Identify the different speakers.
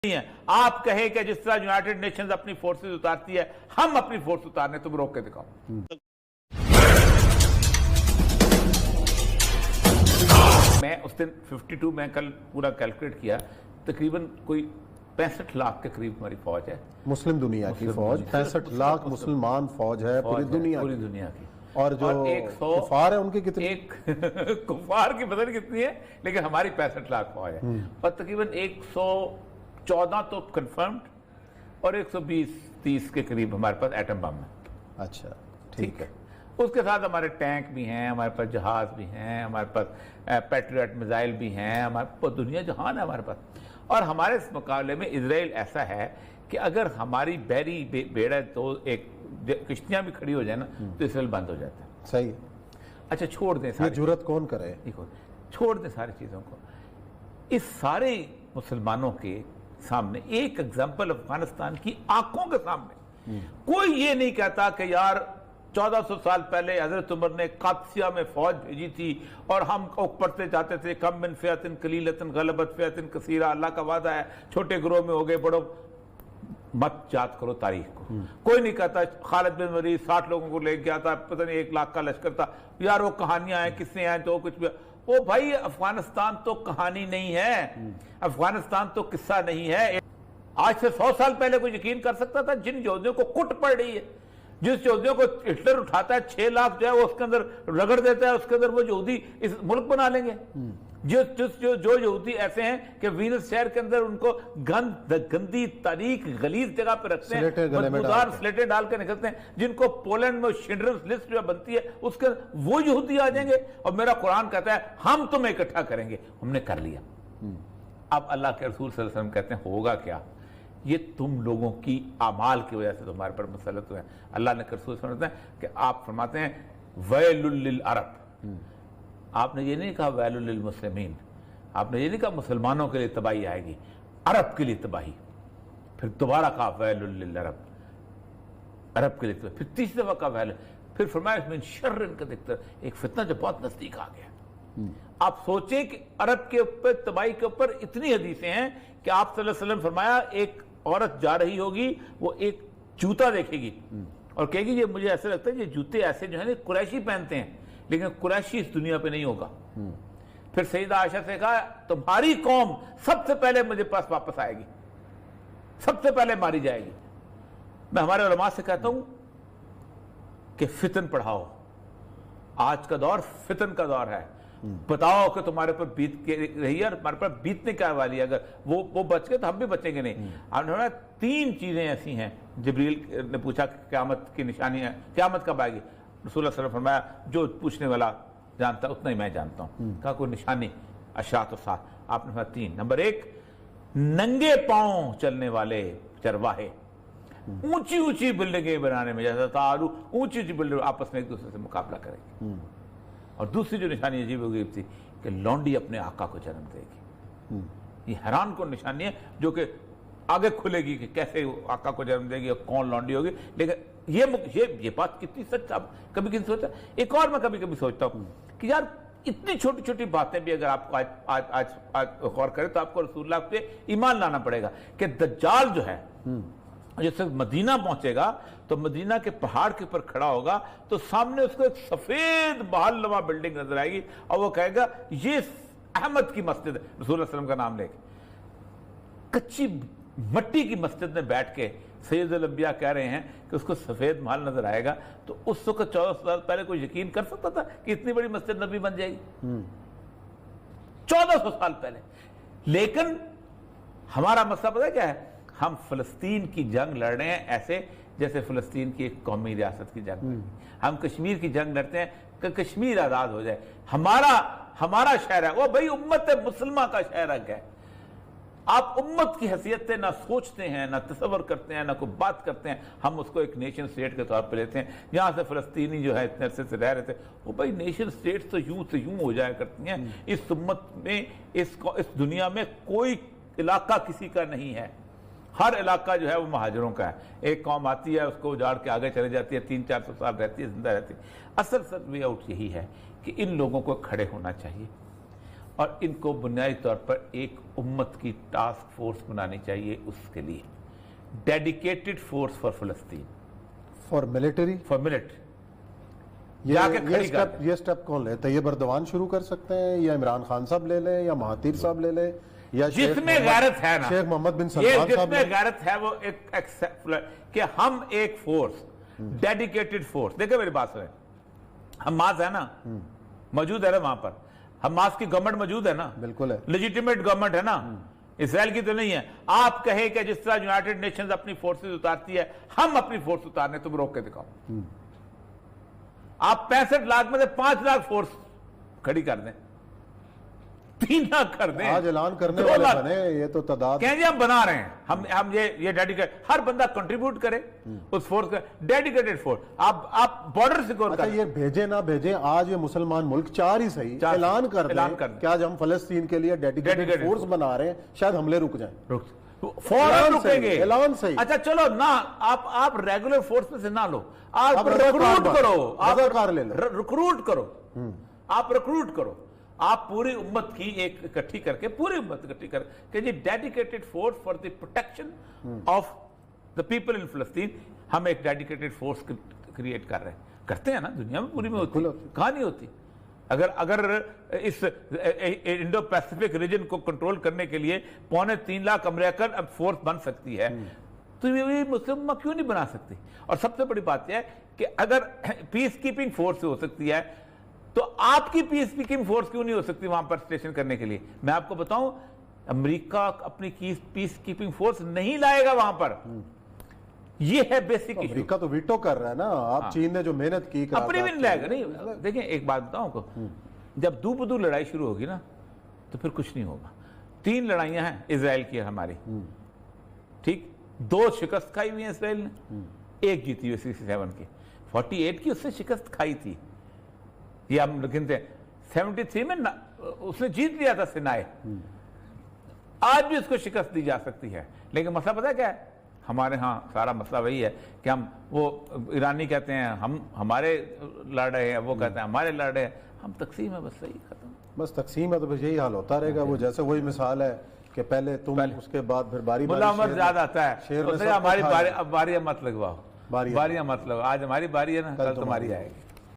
Speaker 1: नहीं है। आप कहें कि जिस तरह यूनाइटेड नेशंस अपनी फोर्सेस उतारती है, हम अपनी फोर्स उतारने, तुम रोक के दिखाओ। मैं उस दिन 52 में कल पूरा कैलकुलेट किया, तकरीबन कोई 65 लाख के करीब हमारी फौज है,
Speaker 2: मुस्लिम दुनिया की फौज। 65 लाख मुसलमान फौज है पूरी दुनिया की। और जो कुफार है उनकी कितनी?
Speaker 1: एक कुफार की पता नहीं कितनी है, लेकिन हमारी 65 लाख फौज है। और तकरीबन 114 तो कंफर्म्ड और 120-30 के करीब हमारे पास एटम बम है।
Speaker 2: अच्छा,
Speaker 1: ठीक है। उसके साथ हमारे टैंक भी हैं, हमारे पास जहाज भी हैं, हमारे पास पैट्रियट मिसाइल भी हैं, हमारे पास दुनिया जहान है हमारे पास। और हमारे इस मुकाबले में इजराइल ऐसा है कि अगर हमारी बहरी बेड़ा तो एक किश्तियां भी खड़ी हो जाए ना, तो इसराइल बंद हो जाता है।
Speaker 2: सही।
Speaker 1: अच्छा, छोड़ दें
Speaker 2: ये जुर्रत कौन करे?
Speaker 1: देखो, छोड़ दें सारी चीज़ों को। इस सारे मुसलमानों के सामने एक एग्जाम्पल अफगानिस्तान की आंखों के सामने, कोई ये नहीं कहता कि यार 1400 साल पहले हजरत उमर ने कादसिया में फौज भेजी थी और हम पढ़ते जाते थे कम मिन फियतिन कलीलतिन गलबत फियतिन कसीरा, अल्लाह का वादा है छोटे ग्रोह में हो गए बड़ो। मत याद करो तारीख को। कोई नहीं कहता खालिद बिन वलीद 60 लोगों को ले गया था, पता नहीं 1 लाख का लश्कर था। यार वो कहानियां हैं, किससे हैं, तो कुछ भी। ओ भाई, अफगानिस्तान तो कहानी नहीं है, अफगानिस्तान तो किस्सा नहीं है। आज से 100 साल पहले कोई यकीन कर सकता था? जिन यहूदियों को कुट पड़ रही है, जिस यहूदियों को हिटलर उठाता है, 6 लाख जो है वो उसके अंदर रगड़ देता है, उसके अंदर वो यहूदी इस मुल्क बना लेंगे। जो यहूदी ऐसे हैं कि वीनस शहर के अंदर उनको गंदी तारीख गलीज जगह पे रखते हैं, मजबूदार स्लेटें डाल के निकलते हैं, जिनको पोलैंड में शिंडलर्स लिस्ट जो बनती है उसके वो यहूदी आ जाएंगे। और मेरा कुरान कहता है हम तुम्हें इकट्ठा करेंगे। हमने कर लिया। अब अल्लाह के रसूल सल्लल्लाहु अलैहि वसल्लम कहते हैं होगा क्या? ये तुम लोगों की आमाल की वजह से तुम्हारे पर मसलत हुए हैं। अल्लाह ने रसूल फरमाते हैं कि आप फरमाते हैं वैलुल लिल अरब। आपने ये नहीं कहा वैलुल लिल मुस्लिमीन, आपने ये नहीं कहा मुसलमानों के लिए तबाही आएगी, अरब के लिए तबाही। फिर दोबारा कहा वैलुल लिल अरब, अरब के लिए तबाही। फिर तीसरी दफा कहा वैलुल, फिर फरमाया मिन शर्रिन का दिक्कत, एक फितना जो बहुत नजदीक आ गया। आप सोचें कि अरब के ऊपर तबाही के ऊपर इतनी हदीसें हैं कि आप सल्लल्लाहु अलैहि वसल्लम फरमाया एक औरत जा रही होगी, वो एक जूता देखेगी और कहेगी ये मुझे ऐसा लगता है ये जूते ऐसे जो है ना कुरैशी पहनते हैं, लेकिन कुरैशी इस दुनिया पे नहीं होगा। फिर सईदा आयशा से कहा तुम्हारी कौम सबसे पहले मुझे पास वापस आएगी, सबसे पहले मारी जाएगी। मैं हमारे उलमा से कहता हूं कि फितन पढ़ाओ। आज का दौर फितन का दौर है। बताओ कि तुम्हारे पर बीत के रही है और हमारे पर बीतने क्या वाली है। अगर वो बच गए तो हम भी बचेंगे नहीं। आपने 3 चीजें ऐसी हैं, जिब्रील ने पूछा क़यामत की निशानी है, क़यामत कब आएगी? रसूलुल्लाह सल्लल्लाहु अलैहि वसल्लम फरमाया जो पूछने वाला जानता उतना ही मैं जानता हूं। कहा कोई निशानी? अशरात साथ। आपने फरमाया 3। नंबर 1, नंगे पांव चलने वाले चरवाहे ऊंची ऊंची बिल्डिंगें बनाने में, जैसा तारू ऊंची ऊंची बिल्डिंग आपस में एक दूसरे से मुकाबला करेंगे। और दूसरी जो निशानी अजीब गरीब थी कि लौंडी अपने आका को जन्म देगी। ये हैरान कौन निशानी है जो कि आगे खुलेगी कि कैसे आका को जन्म देगी और कौन लौंडी होगी। लेकिन ये बात कितनी सच, आप कभी किसी सोचा? एक और मैं कभी कभी सोचता हूँ कि यार इतनी छोटी छोटी बातें भी अगर आपको आज गौर करें तो आपको रसूलुल्लाह पे ईमान लाना पड़ेगा कि दज्जाल जो है जैसे मदीना पहुंचेगा तो मदीना के पहाड़ के ऊपर खड़ा होगा तो सामने उसको एक सफेद बहालनुमा बिल्डिंग नजर आएगी और वो कहेगा ये अहमद की मस्जिद है, रसूलुल्लाह सल्लल्लाहु अलैहि वसल्लम का नाम लेके। कच्ची मट्टी की मस्जिद में बैठ के सैयदुल अंबिया कह रहे हैं कि उसको सफेद महल नजर आएगा। तो उस वक्त 1400 साल पहले कोई यकीन कर सकता था कि इतनी बड़ी मस्जिद नबी बन जाएगी? 1400 साल पहले। लेकिन हमारा मसला पता है क्या है? हम फलस्तीन की जंग लड़ रहे हैं ऐसे जैसे फलस्तीन की एक कौमी रियासत की जंग। हम कश्मीर की जंग लड़ते हैं कि कश्मीर आजाद हो जाए, हमारा शहर है। वो भाई उम्मत मुसलमान का शहर है। आप उम्मत की हैसियत से ना सोचते हैं, ना तसव्वुर करते हैं, ना कोई बात करते हैं। हम उसको एक नेशन स्टेट के तौर पर लेते हैं। यहाँ से फलस्तीनी जो है इतने अरसे से रह रहे थे, वो भाई नेशन स्टेट तो यूं से यूं हो जाया करती हैं। इस उम्मत में इस दुनिया में कोई इलाका किसी का नहीं है। हर इलाका जो है वो महाजरों का है। एक कौम आती है, उसको उजाड़ के आगे चले जाती है, 300-400 साल रहती है, जिंदा रहती है। असल वे आउट यही है कि इन लोगों को खड़े होना चाहिए और इनको बुनियादी तौर पर एक उम्मत की टास्क फोर्स बनानी चाहिए, उसके लिए डेडिकेटेड फोर्स फॉर फलस्तीन,
Speaker 2: फॉर मिलिट्री, ये स्टेप कौन ले? तैयब अर्दवान शुरू कर सकते हैं, या इमरान खान साहब ले लें, या महातीर साहब ले लें, या
Speaker 1: जिसमें गैरत है ना,
Speaker 2: शेख मोहम्मद बिन सलमान साहब,
Speaker 1: जिसमें गैरत है वो एक कि हम एक फोर्स, डेडिकेटेड फोर्स। देखिए मेरी बात सुने, हमास है ना, मौजूद है ना वहां पर, हमास की गवर्नमेंट मौजूद है ना,
Speaker 2: बिल्कुल है,
Speaker 1: लेजिटिमेट गवर्नमेंट है ना, इसराइल की तो नहीं है। आप कहे कि जिस तरह यूनाइटेड नेशंस अपनी फोर्सेस उतारती है, हम अपनी फोर्स उतारने, तुम रोक के दिखाओ। आप 65 लाख में से 5 लाख फोर्स खड़ी कर दें, 3 लाख कर दें,
Speaker 2: आज ऐलान करने वाले बने, ये तो तादाद
Speaker 1: कहेंगे हम बना रहे हैं, हम ये डेडिकेट, हर बंदा कंट्रीब्यूट करे उस फोर्स का, डेडिकेटेड फोर्स। आप बॉर्डर सिक्योर
Speaker 2: करें। ये भेजे ना भेजे, आज ये मुसलमान मुल्क 4 ही सही ऐलान कर दें कि आज हम फलस्तीन के लिए डेडिकेटेड फोर्स बना रहे हैं, शायद हमले रुक जाएं,
Speaker 1: फौरन रुकेंगे,
Speaker 2: ऐलान सही।
Speaker 1: अच्छा चलो ना, आप रेगुलर फोर्स में से ना लो, आप रिक्रूट करो, रिक्रूट करो, आप रिक्रूट करो, आप पूरी उम्मत की एक इकट्ठी करके, पूरी उम्मत इकट्ठी करके जी dedicated force for the protection of the people in फलस्तीन, हम एक डेडिकेटेड फोर्स क्रिएट कर रहे हैं। करते हैं ना, दुनिया में पूरी में होती, कहां नहीं होती। अगर इस इंडो पैसिफिक रीजन को कंट्रोल करने के लिए 3.25 लाख अमेरिकन फोर्स बन सकती है, तो ये मुस्लिम क्यों नहीं बना सकती? और सबसे बड़ी बात यह है कि अगर पीस कीपिंग फोर्स हो सकती है, तो आपकी पीस कीपिंग फोर्स क्यों नहीं हो सकती वहां पर स्टेशन करने के लिए? मैं आपको बताऊं, अमेरिका अपनी पीस कीपिंग फोर्स नहीं लाएगा वहां पर, ये है बेसिक इशू।
Speaker 2: अमेरिका तो वीटो कर रहा है ना, आप चीन ने जो मेहनत की
Speaker 1: अपनी भी नहीं लाएगा। नहीं, देखिए एक बात बताऊं को, जब दू बदू लड़ाई शुरू होगी ना, तो फिर कुछ नहीं होगा। 3 लड़ाइयां हैं इजराइल की हमारी, ठीक, 2 शिकस्त खाई हुई है इसराइल ने, 1 जीती हुई 67 की, 48 की उससे शिकस्त खाई थी, ये हम गिनते हैं। 73 में उसने जीत लिया था सिनाई, आज भी उसको शिकस्त दी जा सकती है। लेकिन मसला पता है क्या है? हमारे यहाँ सारा मसला वही है कि हम, वो ईरानी कहते हैं हम हमारे लड़ रहे हैं, वो कहते हैं हमारे लड़ रहे हैं, हम तकसीम है, बस सही खत्म,
Speaker 2: बस तकसीम है, तो बस यही हाल होता रहेगा। वो जैसे वही मिसाल है कि पहले तुम, उसके बाद फिर बारी
Speaker 1: ज्यादा आता है, हमारी बारियां मत लगवाओ, बारियां मत लगवाओ, आज हमारी बारी है ना, कल तुम्हारी आएगी।